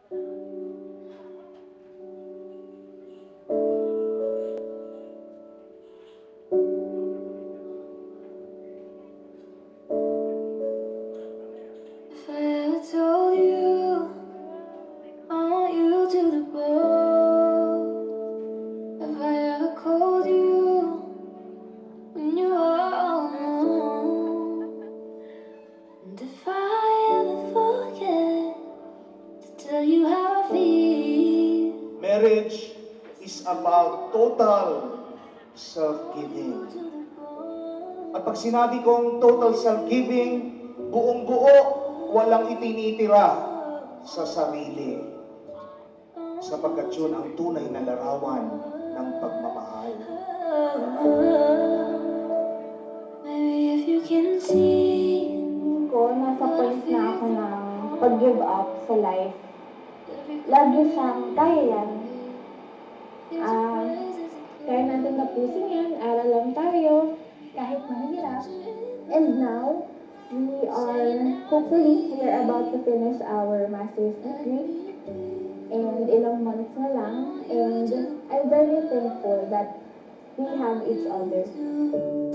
If I ever told you I want you to the bone, if I ever called you when you are all alone, and if I ever forget to tell you how I feel. Marriage is about total self-giving. At pag sinabi kong total self-giving, buong-buo, walang itinitira sa sarili. Sapagkat yun ang tunay na larawan ng pagmamahal. Maybe if you can see Ko, nasa point na ako ng pag-give up sa life. Lagi siyang, kaya yan. Kaya natin tapusin yan, aral lang tayo, kahit mahirap. And now, hopefully, we are about to finish our master's degree. And ilang months na lang. And I'm very thankful that we have each other.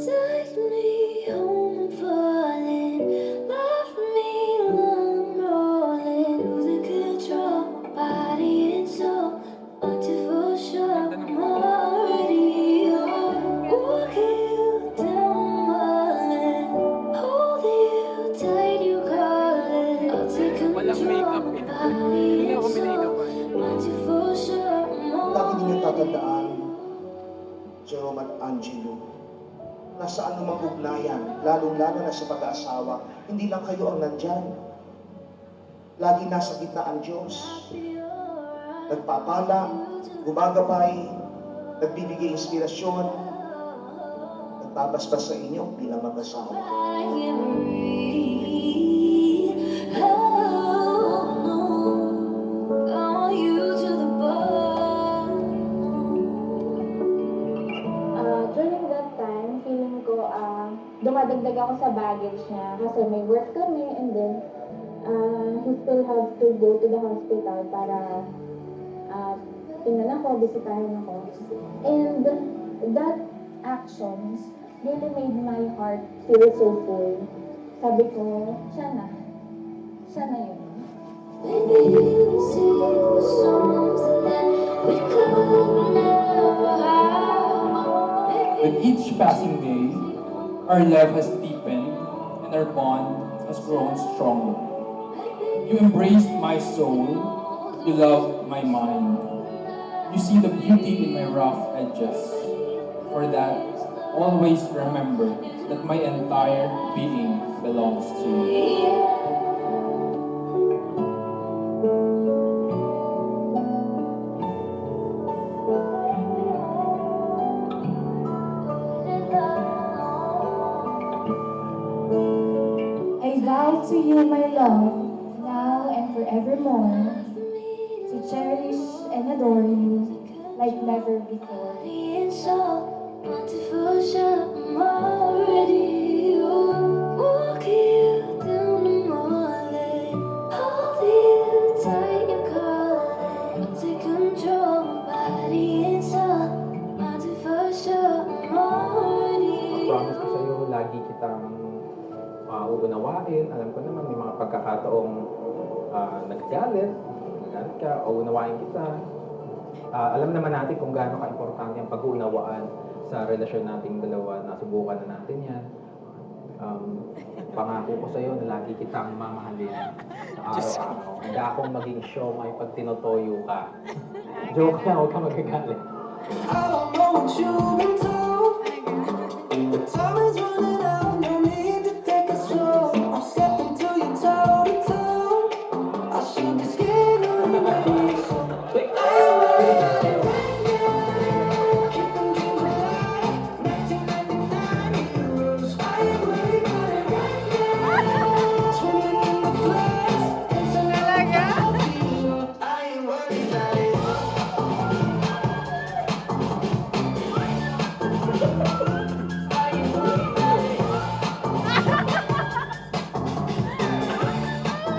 take me home, I'm falling, love me long, I'm rolling, losing control, my body and soul, want to for sure, I'm already yours. Walk you down my lane, hold you tight, you calling, I'll take control, my body and soul, want to for sure, I'm Lagi ninyong already tatandaan, Jerome at Angelo, na sa anumang ugnayan, lalong-lalo na sa pag-aasawa, hindi lang kayo ang nandyan. Lagi nasa gitna ang Diyos. Nagpapala, gumagabay, nagbibigay inspirasyon, nagbabasbas sa inyo bilang mag-asawa. I can breathe. Oh, no. I want you to the bone. During that time, feeling ko, dumadagdag ako sa baggage niya kasi may work kami and then he still has to go to the hospital para tingnan ako, bisitahin ako. And that actions really made my heart feel so full. Sabi ko, siya na yun. Maybe you see the something that we could never have. With each passing day, our love has deepened and our bond has grown stronger. You embraced my soul, you loved my mind. You see the beauty in my rough edges. For that, always remember that my entire being belongs to you. I vow to you, my love, now and forevermore, to cherish and adore you like never before. Body and soul, want to for sure, I'm already yours. Walk you down the morning, hold you tight, you're calling. Take control, my body and soul, want to for sure, I'm already Promise ko sa'yo, lagi kitang uunawain. Alam ko naman, may mga pagkakataong nagagalit ka, o unawain kita. Alam naman natin kung gaano ka-importante ang pag-uunawaan sa relasyon nating dalawa. Nasubukan na natin yan. Pangako ko sa'yo na lagi kitang mamahalin sa araw-araw. Handa akong maging siomay pag tinotoyo ka. Joke na, huwag ka magagalit. I don't know what you've been told. The time is running out, no need to take it slow. I'm stepping to you toe to toe. I should be scared of the way, so I ain't worried about it right now. Keep them dreams alive. 1999 heroes. I ain't worried about it right now. Swimming in the floods, dancing like I feel. I ain't worried about it.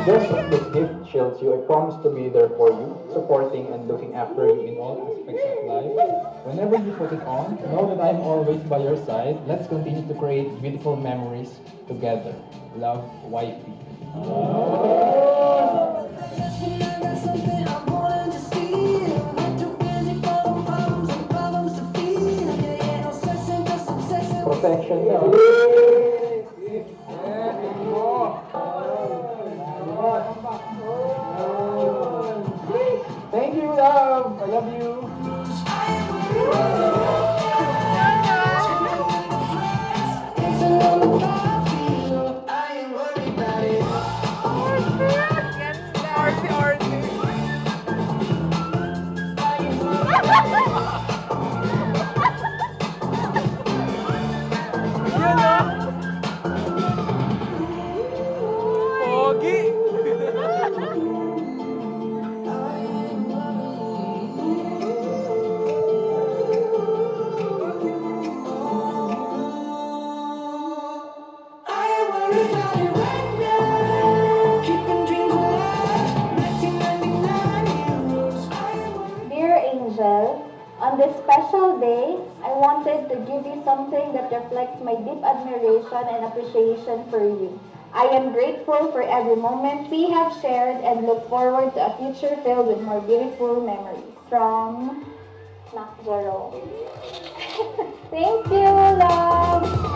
Just as the gift shields you. I promise to be there for you, supporting and looking after you in all aspects of life. Whenever you put it on, know that I'm always by your side. Let's continue to create beautiful memories together. Love, Wifey. Protection daw. Thank you, love. I love you. Dear Angel, on this special day, I wanted to give you something that reflects my deep admiration and appreciation for you. I am grateful for every moment we have shared and look forward to a future filled with more beautiful memories. From Mac Jerome. Thank you, love.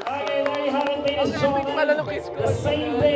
Okay, there you have it, ladies and gentlemen. The same day